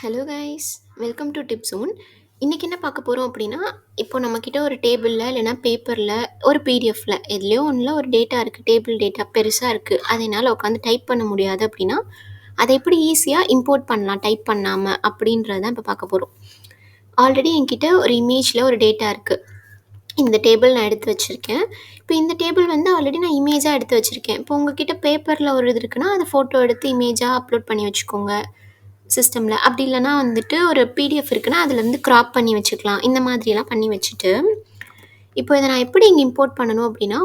Hello guys, welcome to tip zone. இன்றைக்கி என்ன பார்க்க போகிறோம் அப்படின்னா, இப்போ நம்மக்கிட்ட ஒரு டேபிளில் இல்லைனா பேப்பரில் ஒரு பிடிஎஃப்ல எதுலேயோ ஒன்றில் ஒரு டேட்டா இருக்குது, டேபிள் டேட்டா பெருசாக இருக்குது. அதை என்னால் உட்காந்து டைப் பண்ண முடியாது அப்படின்னா, அதை எப்படி ஈஸியாக இம்போர்ட் பண்ணலாம் டைப் பண்ணாமல் அப்படின்றதான் இப்போ பார்க்க போகிறோம். ஆல்ரெடி என்கிட்ட ஒரு இமேஜில் ஒரு டேட்டா இருக்குது. இந்த டேபிள் நான் எடுத்து வச்சுருக்கேன். இப்போ இந்த டேபிள் வந்து ஆல்ரெடி நான் இமேஜாக எடுத்து வச்சுருக்கேன். இப்போ உங்ககிட்ட பேப்பரில் ஒரு இது இருக்குன்னா, அதை ஃபோட்டோ எடுத்து இமேஜாக அப்லோட் பண்ணி வச்சுக்கோங்க சிஸ்டமில். அப்படி இல்லைனா வந்துட்டு ஒரு பிடிஎஃப் இருக்குன்னா அதுலேருந்து க்ராப் பண்ணி வச்சுக்கலாம். இந்த மாதிரியெல்லாம் பண்ணி வச்சுட்டு, இப்போ இதை நான் எப்படி இங்கே இம்போர்ட் பண்ணணும் அப்படின்னா,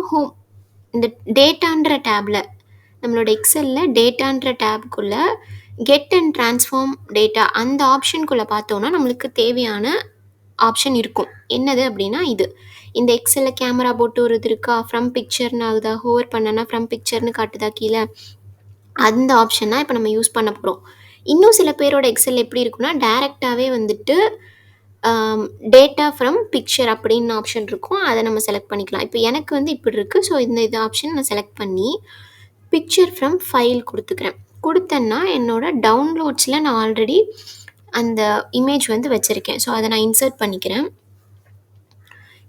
இந்த டேட்டான்ற டேபில், நம்மளோட எக்ஸலில் டேட்டான்ற டேபுக்குள்ளே கெட் அண்ட் ட்ரான்ஸ்ஃபார்ம் டேட்டா அந்த ஆப்ஷனுக்குள்ளே பார்த்தோன்னா நம்மளுக்கு தேவையான ஆப்ஷன் இருக்கும். என்னது அப்படின்னா இது. இந்த எக்ஸலில் கேமரா போட்டு ஒரு இது இருக்கா, ஃப்ரம் பிக்சர்னு ஆகுதா, ஹோவர் பண்ணனா ஃப்ரம் பிக்சர்னு காட்டுதா கீழே, அந்த ஆப்ஷன் தான் இப்போ நம்ம யூஸ் பண்ண போகிறோம். இன்னும் சில பேரோட எக்ஸல் எப்படி இருக்குன்னா, டைரெக்டாகவே வந்துட்டு டேட்டா ஃப்ரம் பிக்சர் அப்படின்னு ஆப்ஷன் இருக்கும். அதை நம்ம செலக்ட் பண்ணிக்கலாம். இப்போ எனக்கு வந்து இப்படி இருக்குது. ஸோ இந்த ஆப்ஷன் நான் செலக்ட் பண்ணி பிக்சர் ஃப்ரம் ஃபைல் கொடுத்துக்கிறேன். கொடுத்தேன்னா என்னோட டவுன்லோட்ஸில் நான் ஆல்ரெடி அந்த இமேஜ் வந்து வச்சுருக்கேன். ஸோ அதை நான் இன்சர்ட் பண்ணிக்கிறேன்.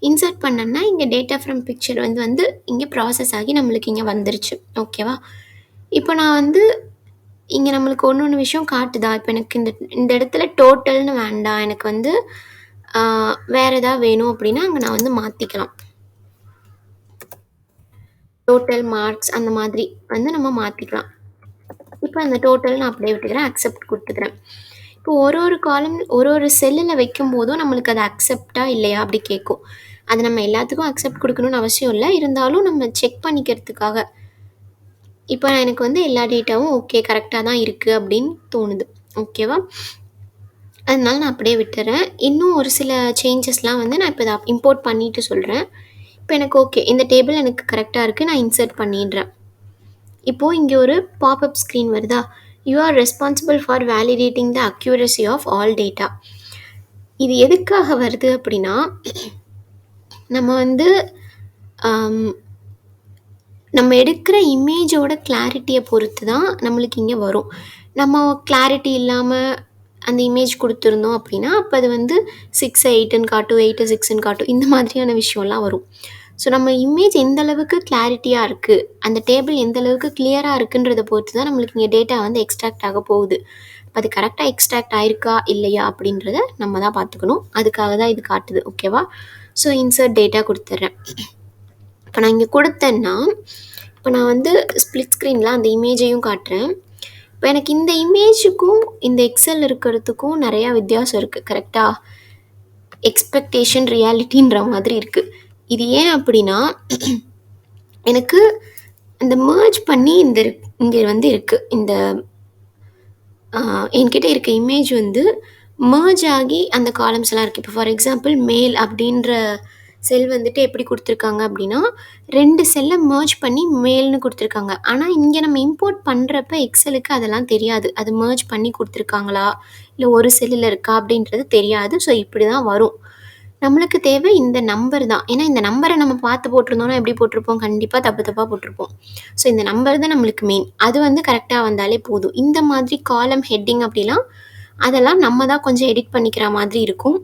இன்சர்ட் பண்ணேன்னா இங்கே டேட்டா ஃப்ரம் பிக்சர் வந்து இங்கே ப்ராசஸ் ஆகி நம்மளுக்கு இங்கே வந்துருச்சு. ஓகேவா? இப்போ நான் வந்து இங்கே நம்மளுக்கு ஒன்று விஷயம் காட்டுதா. இப்போ எனக்கு இந்த இடத்துல டோட்டல்னு வேண்டாம், எனக்கு வந்து வேறு எதாவது வேணும் அப்படின்னா அங்கே நான் வந்து மாற்றிக்கலாம். டோட்டல் மார்க்ஸ் அந்த மாதிரி வந்து நம்ம மாற்றிக்கலாம். இப்போ அந்த டோட்டல் நான் அப்படியே விட்டுக்கிறேன், அக்செப்ட் கொடுத்துக்கிறேன். இப்போ ஒரு காலம் ஒரு செல்லில் வைக்கும் போதும் நம்மளுக்கு அது அக்செப்டா இல்லையா அப்படி கேட்கும். அது நம்ம எல்லாத்துக்கும் அக்செப்ட் கொடுக்கணும்னு அவசியம் இல்லை, இருந்தாலும் நம்ம செக் பண்ணிக்கிறதுக்காக. இப்போ எனக்கு வந்து எல்லா டேட்டாவும் ஓகே கரெக்டாக தான் இருக்குது அப்படின்னு தோணுது. ஓகேவா? அதனால நான் அப்படியே விட்டுறேன். இன்னும் ஒரு சில சேஞ்சஸ்லாம் வந்து நான் இப்போ இதை இம்போர்ட் பண்ணிவிட்டு சொல்கிறேன். இப்போ எனக்கு ஓகே, இந்த டேபிள் எனக்கு கரெக்டாக இருக்குது, நான் இன்சர்ட் பண்ணிடுறேன். இப்போது இங்கே ஒரு பாப்அப் ஸ்க்ரீன் வருதா, you are responsible for validating the accuracy of all data. இது எதுக்காக வருது அப்படின்னா, நம்ம வந்து நம்ம எடுக்கிற இமேஜோட கிளாரிட்டியை பொறுத்து தான் நம்மளுக்கு இங்கே வரும். நம்ம கிளாரிட்டி இல்லாமல் அந்த இமேஜ் கொடுத்துருந்தோம் அப்படின்னா அப்போ அது வந்து 6:8ன்னு காட்டும், 8:6ன்னு காட்டும், இந்த மாதிரியான விஷயம்லாம் வரும். ஸோ நம்ம இமேஜ் எந்த அளவுக்கு கிளாரிட்டியாக இருக்குது, அந்த டேபிள் எந்த அளவுக்கு கிளியராக இருக்குன்றதை பொறுத்து தான் நம்மளுக்கு இங்கே டேட்டா வந்து எக்ஸ்ட்ராக்ட் ஆக போகுது. இப்போ அது கரெக்டாக எக்ஸ்ட்ராக்ட் ஆயிருக்கா இல்லையா அப்படின்றத நம்ம தான் பார்த்துக்கணும். அதுக்காக தான் இது காட்டுது. ஓகேவா? ஸோ இன்சர்ட் டேட்டா கொடுத்துட்றேன். இப்போ நான் இங்கே கொடுத்தேன்னா இப்போ நான் வந்து ஸ்ப்ளிட் ஸ்க்ரீனில் அந்த இமேஜையும் காட்டுறேன். இப்போ எனக்கு இந்த இமேஜுக்கும் இந்த எக்ஸல் இருக்கிறதுக்கும் நிறையா வித்தியாசம் இருக்குது. கரெக்டாக எக்ஸ்பெக்டேஷன் ரியாலிட்டின்ற மாதிரி இருக்குது. இது ஏன் அப்படின்னா, எனக்கு இந்த மர்ஜ் பண்ணி இங்கே வந்து இருக்குது. இந்த என்கிட்ட இருக்க இமேஜ் வந்து மர்ஜ் ஆகி அந்த காலம்ஸ் எல்லாம் இருக்குது. இப்போ ஃபார் எக்ஸாம்பிள் மேல் அப்படின்ற செல் வந்துட்டு எப்படி கொடுத்துருக்காங்க அப்படின்னா 2 செல்லை மர்ஜ் பண்ணி மேல்னு கொடுத்துருக்காங்க. ஆனால் இங்கே நம்ம இம்போர்ட் பண்ணுறப்ப எக்ஸலுக்கு அதெல்லாம் தெரியாது, அது மர்ஜ் பண்ணி கொடுத்துருக்காங்களா இல்லை ஒரு செல்லில் இருக்கா அப்படின்றது தெரியாது. ஸோ இப்படி தான் வரும். நம்மளுக்கு தேவை இந்த நம்பர் தான். ஏன்னா இந்த நம்பரை நம்ம பார்த்து போட்டிருந்தோன்னா எப்படி போட்டிருப்போம், கண்டிப்பாக தப்பாக போட்டிருப்போம். ஸோ இந்த நம்பர் தான் நம்மளுக்கு மெயின். அது வந்து கரெக்டாக வந்தாலே போதும். இந்த மாதிரி காலம் ஹெட்டிங் அப்படிலாம் அதெல்லாம் நம்ம தான் கொஞ்சம் எடிட் பண்ணிக்கிற மாதிரி இருக்கும்.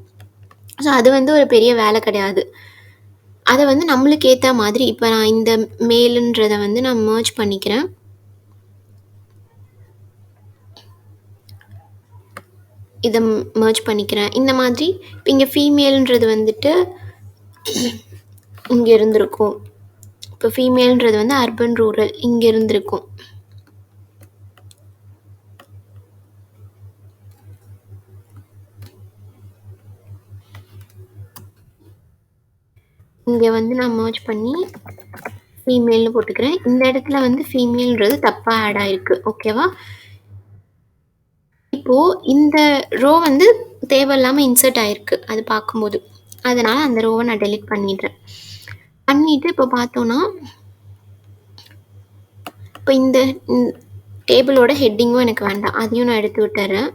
ஸோ அது வந்து ஒரு பெரிய வேலை கிடையாது. அதை வந்து நம்மளுக்கு ஏற்ற மாதிரி இப்போ நான் இந்த மேலுன்றதை வந்து நான் மர்ஜ் பண்ணிக்கிறேன். இதை மர்ஜ் பண்ணிக்கிறேன் இந்த மாதிரி. இப்போ இங்கே ஃபீமேல்ன்றது வந்துட்டு இங்கே இருந்திருக்கும். இப்போ ஃபீமேல்ன்றது வந்து அர்பன் ரூரல் இங்கே இருந்திருக்கும். இங்கே வந்து நான் மர்ஜ் பண்ணி ஃபீமேல்னு போட்டுக்கிறேன். இந்த இடத்துல வந்து ஃபீமேல்ன்றது தப்பாக ஆட் ஆகிருக்கு. ஓகேவா? இப்போது இந்த ரோ வந்து தேவையில்லாமல் இன்சர்ட் ஆகிருக்கு அது பார்க்கும்போது. அதனால் அந்த ரோவை நான் டெலிட் பண்ணிடுறேன். பண்ணிவிட்டு இப்போ பார்த்தோன்னா இப்போ இந்த டேபிளோட ஹெட்டிங்கும் எனக்கு வேண்டாம், அதையும் நான் எடுத்து விட்டுறேன்.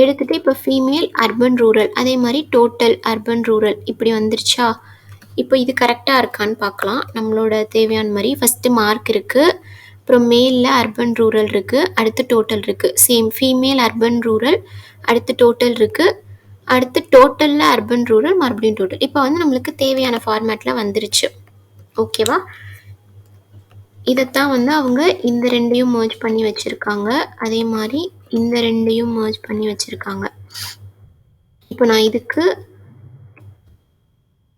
எடுத்துகிட்டு இப்போ ஃபீமேல் அர்பன் ரூரல் அதே மாதிரி டோட்டல் அர்பன் ரூரல் இப்படி வந்துருச்சா. இப்போ இது கரெக்டாக இருக்கான்னு பார்க்கலாம் நம்மளோட தேவையான மாதிரி. ஃபஸ்ட்டு மார்க் இருக்குது, அப்புறம் மேல்ல அர்பன், ரூரல் இருக்கு. அடுத்து டோட்டல் இருக்கு. சேம் ஃபீமேல் அர்பன், ரூரல் அடுத்து டோட்டல் இருக்கு. அடுத்து டோட்டல்ல அர்பன், ரூரல் மறுபடியும் டோட்டல். இப்போ வந்து நம்மளுக்கு தேவையான ஃபார்மேட்ல வந்துருச்சு. ஓகேவா? இதைத்தான் வந்து அவங்க இந்த 2யும் மர்ஜ் பண்ணி வச்சிருக்காங்க. அதே மாதிரி இந்த 2யும் மர்ஜ் பண்ணி வச்சிருக்காங்க. இப்போ நான் இதுக்கு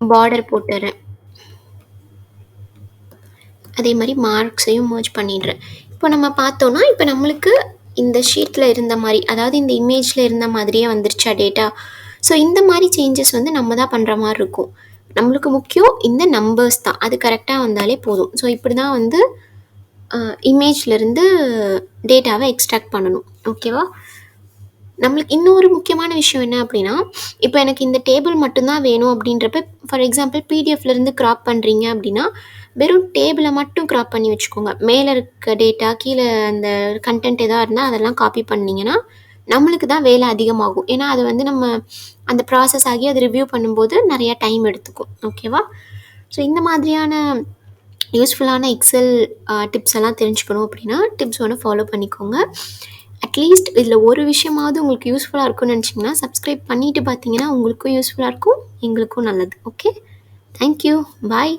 பார்டர் போட்டுறேன். அதே மாதிரி மார்க்ஸையும் மர்ஜ் பண்ணிடுறேன். இப்போ நம்ம பார்த்தோன்னா இப்போ நம்மளுக்கு இந்த ஷீட்டில் இருந்த மாதிரி, அதாவது இந்த இமேஜில் இருந்த மாதிரியே வந்துருச்சா டேட்டா. ஸோ இந்த மாதிரி சேஞ்சஸ் வந்து நம்ம தான் பண்ணுற மாதிரி இருக்கும். நம்மளுக்கு முக்கியம் இந்த நம்பர்ஸ் தான், அது கரெக்டாக வந்தாலே போதும். ஸோ இப்படி தான் வந்து இமேஜ்லேருந்து டேட்டாவை எக்ஸ்ட்ராக்ட் பண்ணணும். ஓகேவா? நம்மளுக்கு இன்னொரு முக்கியமான விஷயம் என்ன அப்படின்னா, இப்போ எனக்கு இந்த டேபிள் மட்டும்தான் வேணும் அப்படின்றப்ப, ஃபார் எக்ஸாம்பிள் பிடிஎஃப்லேருந்து க்ராப் பண்ணுறீங்க அப்படின்னா வெறும் டேபிளை மட்டும் க்ராப் பண்ணி வச்சுக்கோங்க. மேலே இருக்க டேட்டா கீழே அந்த கண்டென்ட் எதாக இருந்தால் அதெல்லாம் காப்பி பண்ணிங்கன்னா நம்மளுக்கு தான் வேலை அதிகமாகும். ஏன்னா அது வந்து நம்ம அந்த ப்ராசஸ் ஆகி அதை ரிவ்யூ பண்ணும்போது நிறையா டைம் எடுத்துக்கும். ஓகேவா? ஸோ இந்த மாதிரியான யூஸ்ஃபுல்லான எக்ஸல் டிப்ஸ் எல்லாம் தெரிஞ்சுக்கணும் அப்படின்னா டிப்ஸ் ஒன்று ஃபாலோ பண்ணிக்கோங்க. அட்லீஸ்ட் இதில் ஒரு விஷயமாவது உங்களுக்கு யூஸ்ஃபுல்லாக இருக்கும்னு நினச்சிங்கன்னா சப்ஸ்கிரைப் பண்ணிவிட்டு பார்த்தீங்கன்னா உங்களுக்கும் யூஸ்ஃபுல்லாக இருக்கும், எங்களுக்கும் நல்லது. ஓகே, தேங்க்யூ, பாய்.